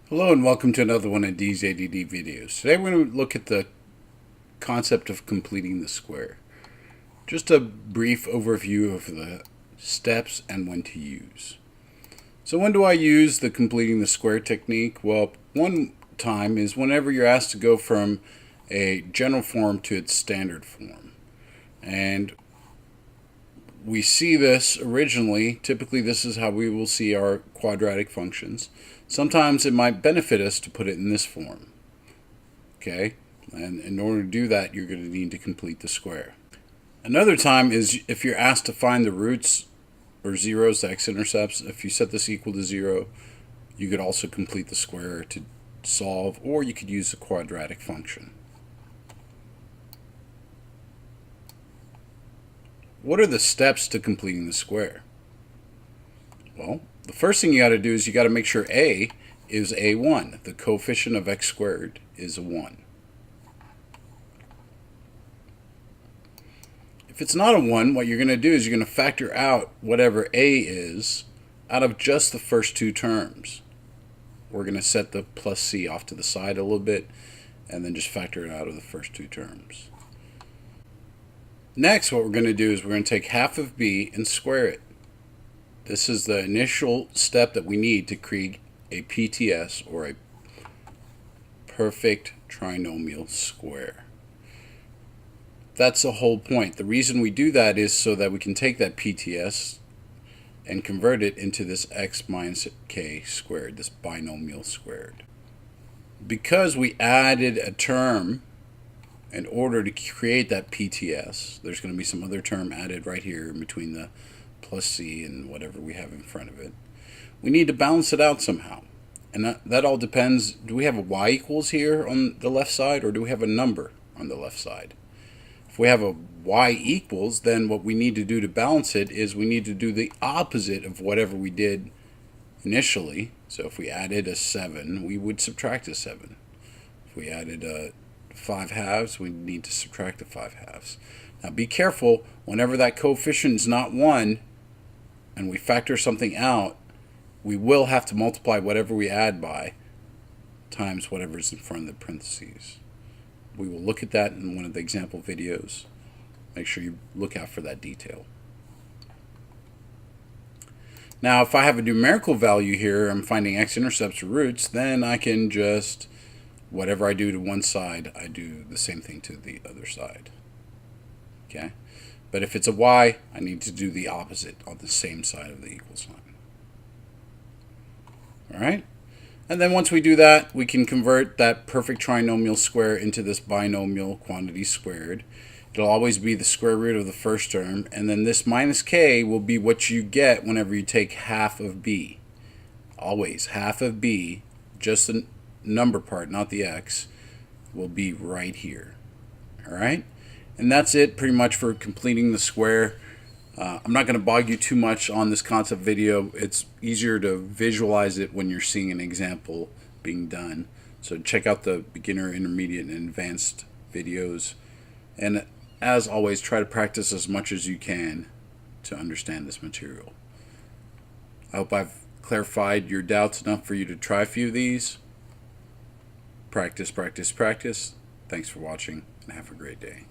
Hello and welcome to another one of these ADD videos. Today we're going to look at the concept of completing the square. Just a brief overview of the steps and when to use. So when do I use the completing the square technique? Well, one time is whenever you're asked to go from a general form to its standard form. And we see this originally, typically this is how we will see our quadratic functions. Sometimes it might benefit us to put it in this form. Okay, and in order to do that, you're going to need to complete the square. Another time is if you're asked to find the roots or zeros, the x-intercepts. If you set this equal to 0, you could also complete the square to solve, or you could use the quadratic function. What are the steps to completing the square? Well, the first thing you got to do is you got to make sure a is a 1. The coefficient of x squared is a 1. If it's not a 1, what you're going to do is you're going to factor out whatever a is out of just the first two terms. We're going to set the plus c off to the side a little bit and then just factor it out of the first two terms. Next, what we're going to do is we're going to take half of b and square it. This is the initial step that we need to create a PTS, or a perfect trinomial square. That's the whole point. The reason we do that is so that we can take that PTS and convert it into this x minus k squared, this binomial squared. Because we added a term in order to create that PTS, there's going to be some other term added right here in between the plus c and whatever we have in front of it. We need to balance it out somehow. And that all depends, do we have a y equals here on the left side, or do we have a number on the left side? If we have a y equals, then what we need to do to balance it is we need to do the opposite of whatever we did initially. So if we added a 7, we would subtract a 7. If we added a 5 halves, we need to subtract the 5 halves. Now be careful, whenever that coefficient is not 1 and we factor something out, we will have to multiply whatever we add by times whatever is in front of the parentheses. We will look at that in one of the example videos. Make sure you look out for that detail. Now if I have a numerical value here, I'm finding x-intercepts or roots, then I can just, whatever I do to one side, I do the same thing to the other side. Okay? But if it's a y, I need to do the opposite on the same side of the equal sign. Alright? And then once we do that, we can convert that perfect trinomial square into this binomial quantity squared. It'll always be the square root of the first term, and then this minus k will be what you get whenever you take half of b. Always, half of b, just the number part, not the x, will be right here. Alright? And that's it pretty much for completing the square. I'm not going to bog you too much on this concept video. It's easier to visualize it when you're seeing an example being done. So check out the beginner, intermediate, and advanced videos. And as always, try to practice as much as you can to understand this material. I hope I've clarified your doubts enough for you to try a few of these. Practice, practice, practice. Thanks for watching, and have a great day.